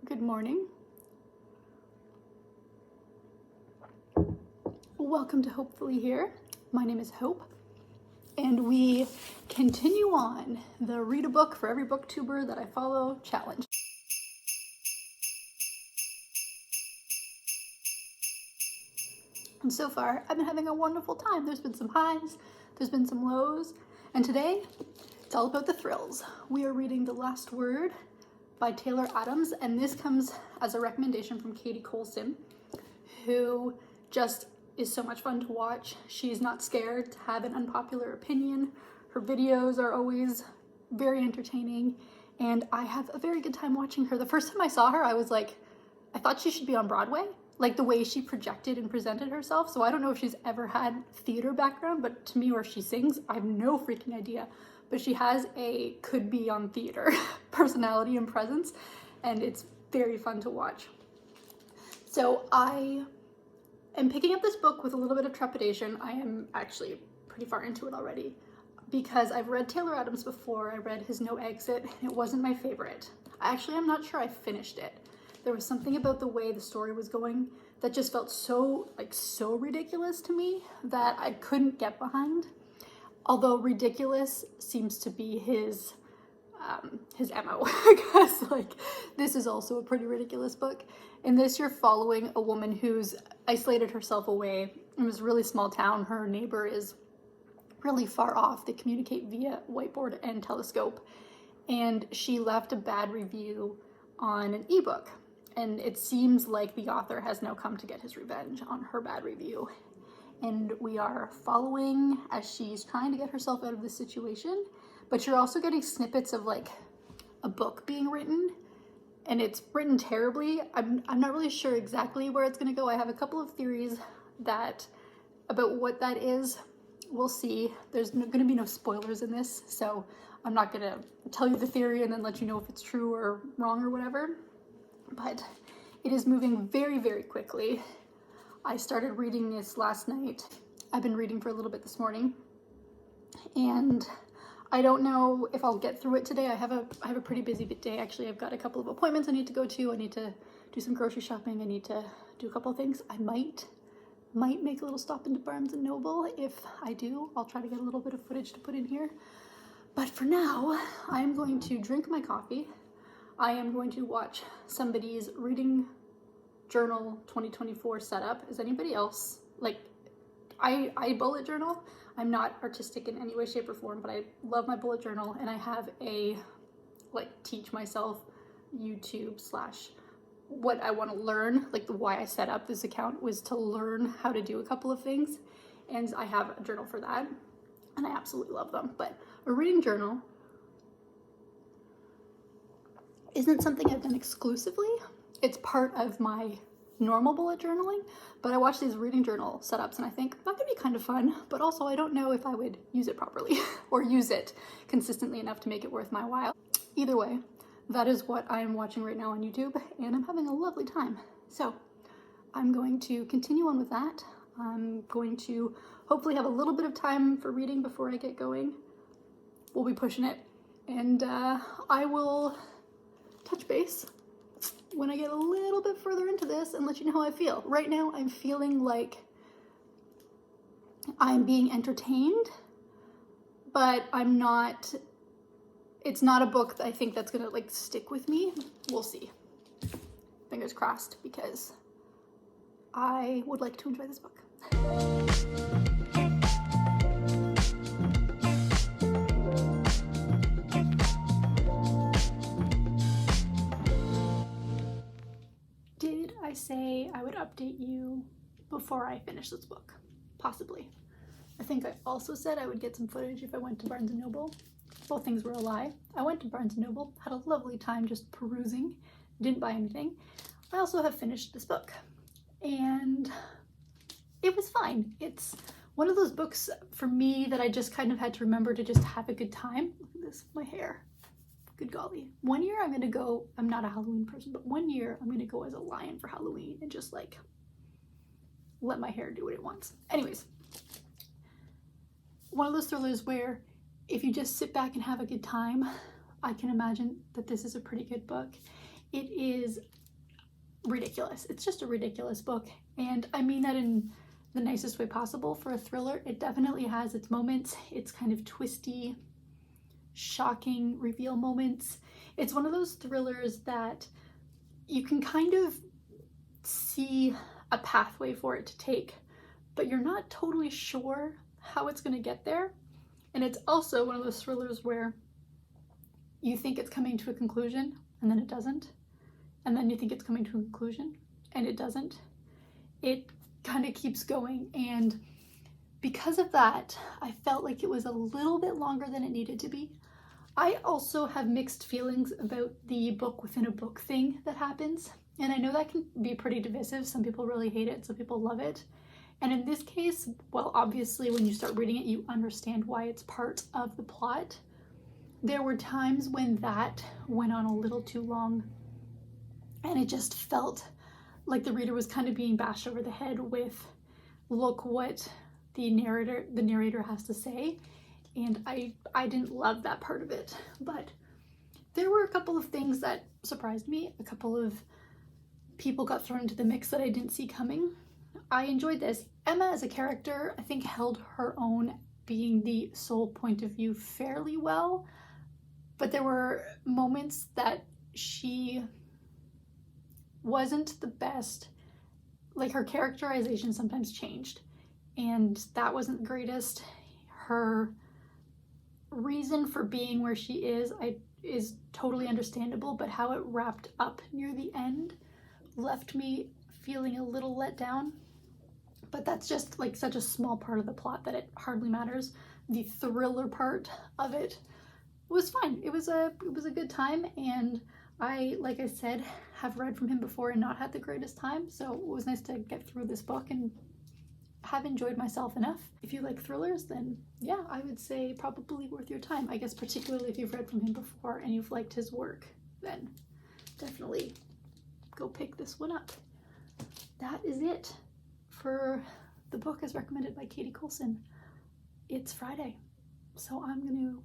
Good morning. Welcome to Hopefully Here. My name is Hope, and we continue on the read a book for every booktuber that I follow challenge. And so far, I've been having a wonderful time. There's been some highs, there's been some lows, and today, it's all about the thrills. We are reading The Last Word by Taylor Adams, and this comes as a recommendation from Katie Colson, who just is so much fun to watch. She's not scared to have an unpopular opinion. Her videos are always very entertaining, and I have a very good time watching her. The first time I saw her, I was like, I thought she should be on Broadway, like the way she projected and presented herself. So I don't know if she's ever had theater background, but to me, where she sings, I have no freaking idea. But she has a could be on theater personality and presence, and it's very fun to watch. So I am picking up this book with a little bit of trepidation. I am actually pretty far into it already because I've read Taylor Adams before. I read his No Exit, and it wasn't my favorite. I'm not sure I finished it. There was something about the way the story was going that just felt so ridiculous to me that I couldn't get behind. Although ridiculous seems to be his MO, because this is also a pretty ridiculous book. In this, you're following a woman who's isolated herself away in this really small town. Her neighbor is really far off. They communicate via whiteboard and telescope, and she left a bad review on an ebook, and it seems like the author has now come to get his revenge on her bad review. And we are following as she's trying to get herself out of this situation, but you're also getting snippets of a book being written, and it's written terribly. I'm not really sure exactly where it's going to go. I have a couple of theories about what that is. We'll see. There's going to be no spoilers in this, so I'm not going to tell you the theory and then let you know if it's true or wrong or whatever. But it is moving very, very quickly. I started reading this last night. I've been reading for a little bit this morning, and I don't know if I'll get through it today. I have a pretty busy day. Actually, I've got a couple of appointments I need to go to. I need to do some grocery shopping. I need to do a couple of things. I might make a little stop into Barnes & Noble. If I do, I'll try to get a little bit of footage to put in here. But for now, I am going to drink my coffee. I am going to watch somebody's reading journal 2024 setup. Is anybody else I bullet journal? I'm not artistic in any way, shape, or form, but I love my bullet journal, and I have a teach myself YouTube / what I want to learn. Why I set up this account was to learn how to do a couple of things, and I have a journal for that, and I absolutely love them. But a reading journal isn't something I've done exclusively. It's part of my normal bullet journaling, but I watch these reading journal setups and I think that could be kind of fun, but also I don't know if I would use it properly or use it consistently enough to make it worth my while. Either way, that is what I am watching right now on YouTube, and I'm having a lovely time. So I'm going to continue on with that. I'm going to hopefully have a little bit of time for reading before I get going. We'll be pushing it, and I will touch base when I get a little bit further into this and let you know how I feel. Right now, I'm feeling like I'm being entertained, but I'm not, it's not a book that I think that's gonna stick with me. We'll see. Fingers crossed, because I would like to enjoy this book. I say I would update you before I finish this book. Possibly. I think I also said I would get some footage if I went to Barnes & Noble. Both things were a lie. I went to Barnes & Noble, had a lovely time just perusing, didn't buy anything. I also have finished this book, and it was fine. It's one of those books for me that I just kind of had to remember to just have a good time. Look at this, my hair. Good golly. One year I'm gonna go, I'm not a Halloween person, but one year I'm gonna go as a lion for Halloween and just let my hair do what it wants. Anyways, one of those thrillers where if you just sit back and have a good time, I can imagine that this is a pretty good book. It is ridiculous. It's just a ridiculous book, and I mean that in the nicest way possible for a thriller. It definitely has its moments. It's kind of twisty, shocking reveal moments. It's one of those thrillers that you can kind of see a pathway for it to take, but you're not totally sure how it's going to get there. And it's also one of those thrillers where you think it's coming to a conclusion and then it doesn't, and then you think it's coming to a conclusion and it doesn't. It kind of keeps going, and because of that, I felt like it was a little bit longer than it needed to be. I also have mixed feelings about the book within a book thing that happens, and I know that can be pretty divisive. Some people really hate it, some people love it. And in this case, well, obviously when you start reading it, you understand why it's part of the plot. There were times when that went on a little too long, and it just felt like the reader was kind of being bashed over the head with, look what the narrator has to say. And I didn't love that part of it, but there were a couple of things that surprised me. A couple of people got thrown into the mix that I didn't see coming. I enjoyed this. Emma as a character, I think, held her own, being the sole point of view fairly well, but there were moments that she wasn't the best. Like, her characterization sometimes changed, and that wasn't the greatest. Her reason for being where she is totally understandable, but how it wrapped up near the end left me feeling a little let down. But that's just like such a small part of the plot that it hardly matters. The thriller part of it was fine. It was a good time, and I, like I said, have read from him before and not had the greatest time, so it was nice to get through this book and have enjoyed myself enough. If you like thrillers, then yeah, I would say probably worth your time. I guess particularly if you've read from him before and you've liked his work, then definitely go pick this one up. That is it for the book as recommended by Katie Colson. It's Friday, so I'm gonna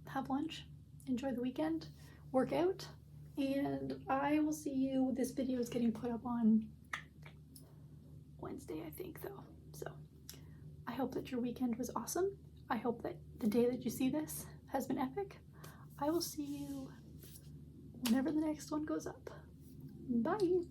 have lunch, enjoy the weekend, work out, and I will see you. This video is getting put up on Wednesday, I think, though. So I hope that your weekend was awesome. I hope that the day that you see this has been epic. I will see you whenever the next one goes up. Bye.